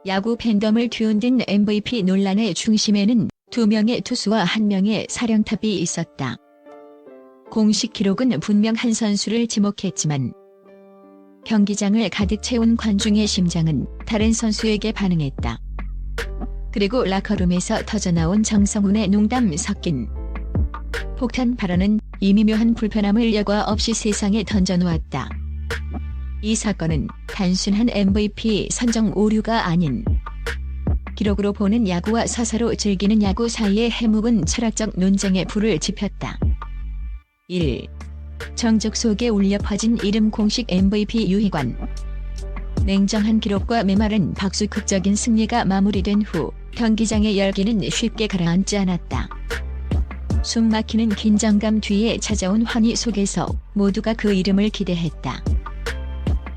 야구 팬덤을 뒤흔든 MVP 논란의 중심에는 2명의 투수와 1명의 사령탑이 있었다. 공식 기록은 분명 한 선수를 지목했지만 경기장을 가득 채운 관중의 심장은 다른 선수에게 반응했다. 그리고 라커룸에서 터져나온 정성훈의 농담 섞인 폭탄 발언은 이 미묘한 불편함을 여과 없이 세상에 던져놓았다. 이 사건은 단순한 MVP 선정 오류가 아닌 기록으로 보는 야구와 서사로 즐기는 야구 사이의 해묵은 철학적 논쟁에 불을 지폈다. 1. 정적 속에 울려 퍼진 이름 공식 MVP 유희관. 냉정한 기록과 메마른 박수극적인 승리가 마무리된 후 경기장의 열기는 쉽게 가라앉지 않았다. 숨막히는 긴장감 뒤에 찾아온 환희 속에서 모두가 그 이름을 기대했다.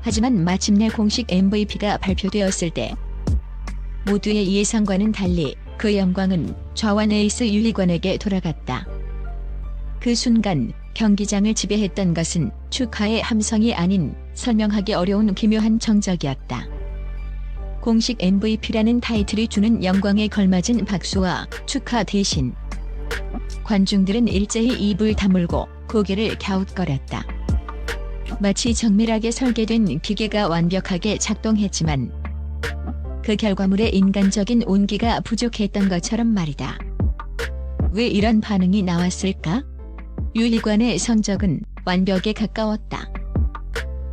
하지만 마침내 공식 MVP가 발표되었을 때 모두의 예상과는 달리 그 영광은 좌완 에이스 유희관에게 돌아갔다. 그 순간 경기장을 지배했던 것은 축하의 함성이 아닌 설명하기 어려운 기묘한 정적이었다. 공식 MVP라는 타이틀이 주는 영광에 걸맞은 박수와 축하 대신 관중들은 일제히 입을 다물고 고개를 갸웃거렸다. 마치 정밀하게 설계된 기계가 완벽하게 작동했지만 그 결과물에 인간적인 온기가 부족했던 것처럼 말이다. 왜 이런 반응이 나왔을까? 유희관의 성적은 완벽에 가까웠다.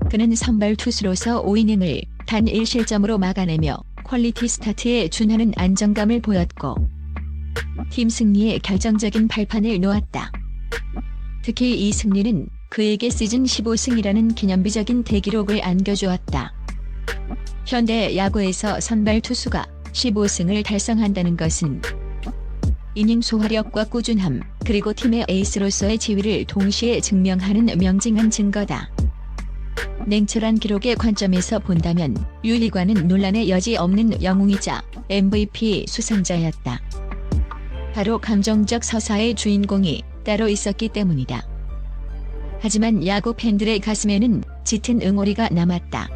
그는 선발 투수로서 5이닝을 단 1실점으로 막아내며 퀄리티 스타트에 준하는 안정감을 보였고 팀 승리에 결정적인 발판을 놓았다. 특히 이 승리는 그에게 시즌 15승이라는 기념비적인 대기록을 안겨주었다. 현대 야구에서 선발 투수가 15승을 달성한다는 것은 이닝 소화력과 꾸준함, 그리고 팀의 에이스로서의 지위를 동시에 증명하는 명징한 증거다. 냉철한 기록의 관점에서 본다면 유희관은 논란의 여지 없는 영웅이자 MVP 수상자였다. 바로 감정적 서사의 주인공이 따로 있었기 때문이다. 하지만 야구 팬들의 가슴에는 짙은 응어리가 남았다.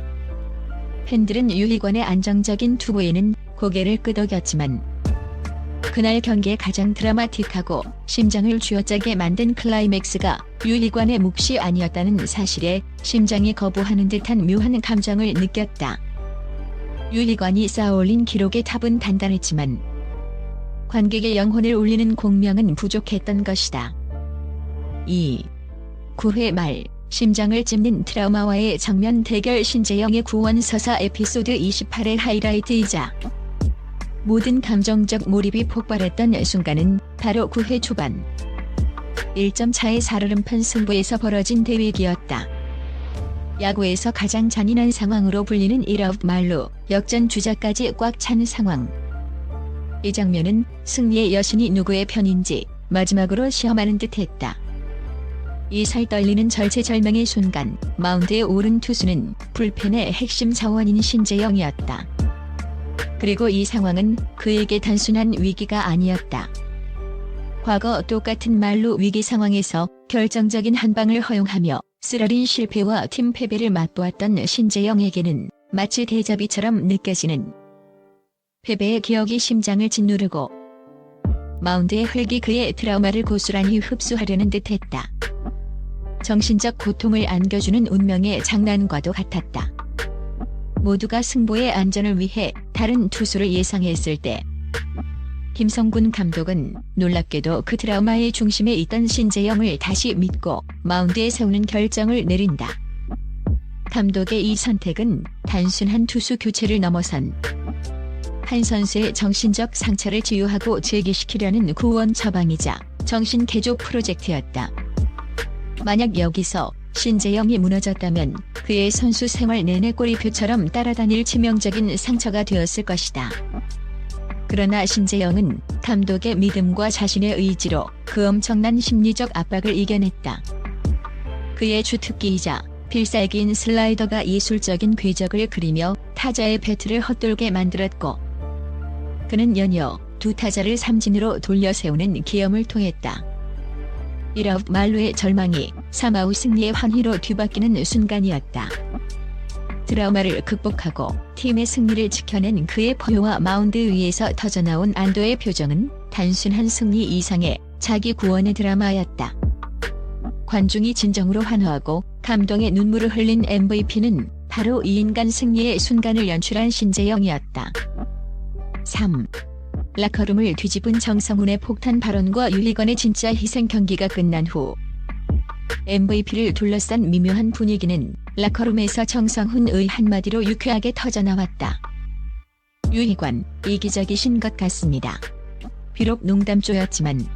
팬들은 유희관의 안정적인 투구에는 고개를 끄덕였지만 그날 경기의 가장 드라마틱하고 심장을 쥐어짜게 만든 클라이맥스가 유희관의 몫이 아니었다는 사실에 심장이 거부하는 듯한 묘한 감정을 느꼈다. 유희관이 쌓아올린 기록의 탑은 단단했지만 관객의 영혼을 울리는 공명은 부족했던 것이다. 2. 9회 말 심장을 찝는 트라우마와의 정면 대결. 신재영의 구원 서사 에피소드 28의 하이라이트이자 모든 감정적 몰입이 폭발했던 순간은 바로 9회 초반 1점 차의 살얼음판 승부에서 벌어진 대위기였다. 야구에서 가장 잔인한 상황으로 불리는 1아웃 말로 역전 주자까지 꽉 찬 상황. 이 장면은 승리의 여신이 누구의 편인지 마지막으로 시험하는 듯했다. 이 살떨리는 절체절명의 순간 마운드에 오른 투수는 불펜의 핵심 자원인 신재영이었다. 그리고 이 상황은 그에게 단순한 위기가 아니었다. 과거 똑같은 말로 위기 상황에서 결정적인 한 방을 허용하며 쓰라린 실패와 팀 패배를 맛보았던 신재영에게는 마치 데자비처럼 느껴지는 패배의 기억이 심장을 짓누르고 마운드의 흙이 그의 트라우마를 고스란히 흡수하려는 듯했다. 정신적 고통을 안겨주는 운명의 장난과도 같았다. 모두가 승부의 안전을 위해 다른 투수를 예상했을 때 김성군 감독은 놀랍게도 그 드라마의 중심에 있던 신재영을 다시 믿고 마운드에 세우는 결정을 내린다. 감독의 이 선택은 단순한 투수 교체를 넘어선 한 선수의 정신적 상처를 치유하고 재기시키려는 구원 처방이자 정신 개조 프로젝트였다. 만약 여기서 신재영이 무너졌다면 그의 선수 생활 내내 꼬리표처럼 따라다닐 치명적인 상처가 되었을 것이다. 그러나 신재영은 감독의 믿음과 자신의 의지로 그 엄청난 심리적 압박을 이겨냈다. 그의 주특기이자 필살기인 슬라이더가 예술적인 궤적을 그리며 타자의 배트를 헛돌게 만들었고 그는 연이어 두 타자를 삼진으로 돌려세우는 기염을 통했다. 1아웃 말로의 절망이 3아웃 승리의 환희로 뒤바뀌는 순간이었다. 트라우마를 극복하고 팀의 승리를 지켜낸 그의 포효와 마운드 위에서 터져나온 안도의 표정은 단순한 승리 이상의 자기 구원의 드라마였다. 관중이 진정으로 환호하고 감동의 눈물을 흘린 MVP는 바로 이 인간 승리의 순간을 연출한 신재영이었다. 3. 라커룸을 뒤집은 정성훈의 폭탄 발언과 유희관의 진짜 희생. 경기가 끝난 후 MVP를 둘러싼 미묘한 분위기는 라커룸에서 정성훈의 한마디로 유쾌하게 터져나왔다. 유희관, 이기적이신 것 같습니다. 비록 농담조였지만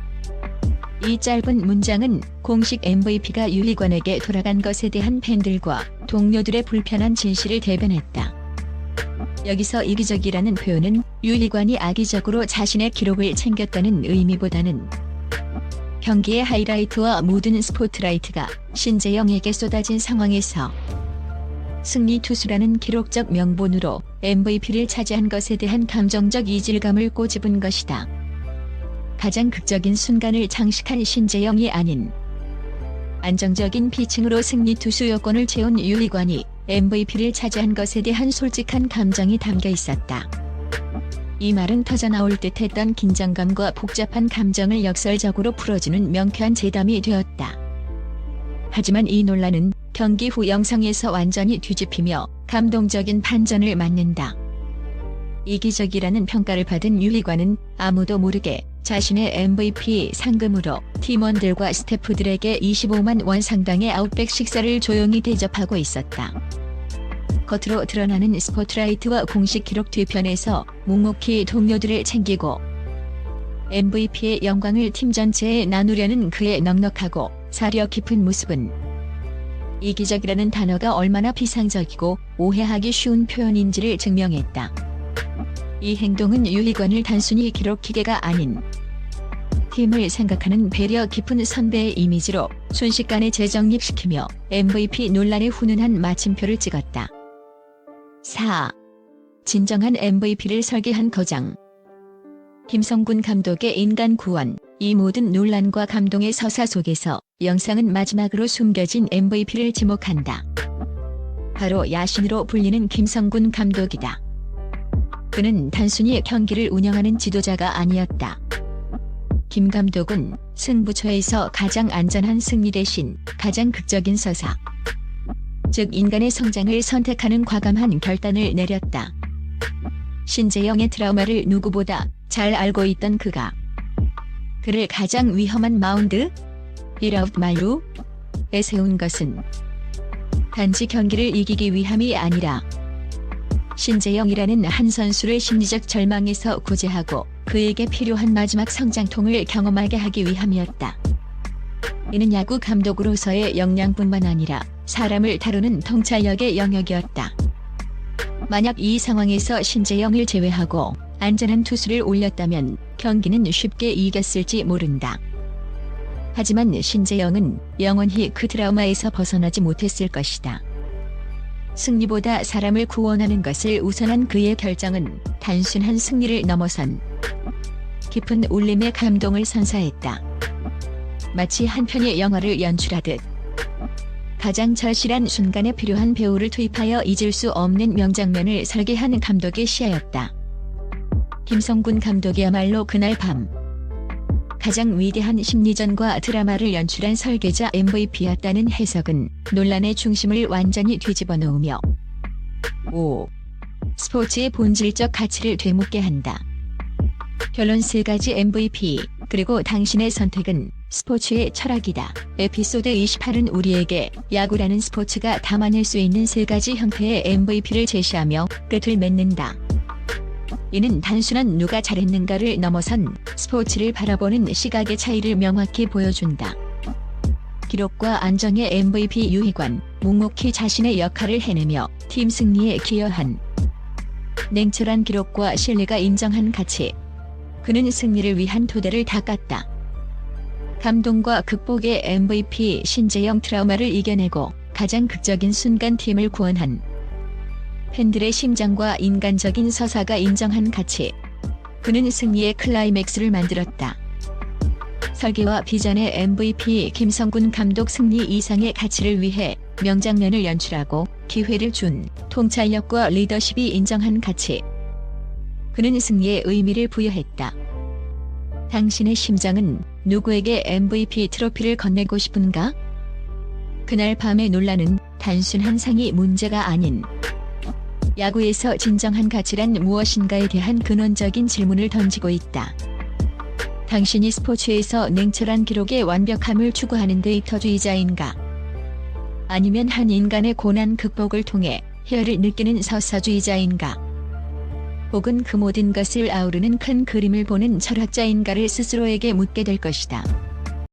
이 짧은 문장은 공식 MVP가 유희관에게 돌아간 것에 대한 팬들과 동료들의 불편한 진실을 대변했다. 여기서 이기적이라는 표현은 유희관이 악의적으로 자신의 기록을 챙겼다는 의미보다는 경기의 하이라이트와 모든 스포트라이트가 신재영에게 쏟아진 상황에서 승리 투수라는 기록적 명분으로 MVP를 차지한 것에 대한 감정적 이질감을 꼬집은 것이다. 가장 극적인 순간을 장식한 신재영이 아닌 안정적인 피칭으로 승리 투수 요건을 채운 유희관이 MVP를 차지한 것에 대한 솔직한 감정이 담겨 있었다. 이 말은 터져나올 듯했던 긴장감과 복잡한 감정을 역설적으로 풀어주는 명쾌한 재담이 되었다. 하지만 이 논란은 경기 후 영상에서 완전히 뒤집히며 감동적인 반전을 맞는다. 이기적이라는 평가를 받은 유희관은 아무도 모르게 자신의 MVP 상금으로 팀원들과 스태프들에게 25만 원 상당의 아웃백 식사를 조용히 대접하고 있었다. 겉으로 드러나는 스포트라이트와 공식 기록 뒤편에서 묵묵히 동료들을 챙기고 MVP의 영광을 팀 전체에 나누려는 그의 넉넉하고 사려 깊은 모습은 이기적이라는 단어가 얼마나 비상적이고 오해하기 쉬운 표현인지를 증명했다. 이 행동은 유희관을 단순히 기록 기계가 아닌 팀을 생각하는 배려 깊은 선배의 이미지로 순식간에 재정립시키며 MVP 논란에 훈훈한 마침표를 찍었다. 4. 진정한 MVP를 설계한 거장. 김성군 감독의 인간 구원. 이 모든 논란과 감동의 서사 속에서 영상은 마지막으로 숨겨진 MVP를 지목한다. 바로 야신으로 불리는 김성군 감독이다. 그는 단순히 경기를 운영하는 지도자가 아니었다. 김 감독은 승부처에서 가장 안전한 승리 대신 가장 극적인 서사, 즉 인간의 성장을 선택하는 과감한 결단을 내렸다. 신재영의 트라우마를 누구보다 잘 알고 있던 그를 가장 위험한 마운드 1아웃 만루에 세운 것은 단지 경기를 이기기 위함이 아니라 신재영이라는 한 선수를 심리적 절망에서 구제하고 그에게 필요한 마지막 성장통을 경험하게 하기 위함이었다. 이는 야구 감독으로서의 역량뿐만 아니라 사람을 다루는 통찰력의 영역이었다. 만약 이 상황에서 신재영을 제외하고 안전한 투수를 올렸다면 경기는 쉽게 이겼을지 모른다. 하지만 신재영은 영원히 그 트라우마에서 벗어나지 못했을 것이다. 승리보다 사람을 구원하는 것을 우선한 그의 결정은 단순한 승리를 넘어선 깊은 울림의 감동을 선사했다. 마치 한 편의 영화를 연출하듯 가장 절실한 순간에 필요한 배우를 투입하여 잊을 수 없는 명장면을 설계한 감독의 시야였다. 김성군 감독이야말로 그날 밤 가장 위대한 심리전과 드라마를 연출한 설계자 MVP였다는 해석은 논란의 중심을 완전히 뒤집어 놓으며 5. 스포츠의 본질적 가치를 되묻게 한다. 결론 3가지 MVP, 그리고 당신의 선택은 스포츠의 철학이다. 에피소드 28은 우리에게 야구라는 스포츠가 담아낼 수 있는 3가지 형태의 MVP를 제시하며 끝을 맺는다. 이는 단순한 누가 잘했는가를 넘어선 스포츠를 바라보는 시각의 차이를 명확히 보여준다. 기록과 안정의 MVP 유희관, 묵묵히 자신의 역할을 해내며 팀 승리에 기여한 냉철한 기록과 신뢰가 인정한 가치. 그는 승리를 위한 토대를 닦았다. 감동과 극복의 MVP 신재영 트라우마를 이겨내고 가장 극적인 순간 팀을 구원한 팬들의 심장과 인간적인 서사가 인정한 가치. 그는 승리의 클라이맥스를 만들었다. 설계와 비전의 MVP 김성군 감독 승리 이상의 가치를 위해 명장면을 연출하고 기회를 준 통찰력과 리더십이 인정한 가치. 그는 승리에 의미를 부여했다. 당신의 심장은 누구에게 MVP 트로피를 건네고 싶은가? 그날 밤의 논란은 단순한 상이 문제가 아닌 야구에서 진정한 가치란 무엇인가에 대한 근원적인 질문을 던지고 있다. 당신이 스포츠에서 냉철한 기록의 완벽함을 추구하는 데이터주의자인가? 아니면 한 인간의 고난 극복을 통해 희열을 느끼는 서사주의자인가? 혹은 그 모든 것을 아우르는 큰 그림을 보는 철학자인가를 스스로에게 묻게 될 것이다.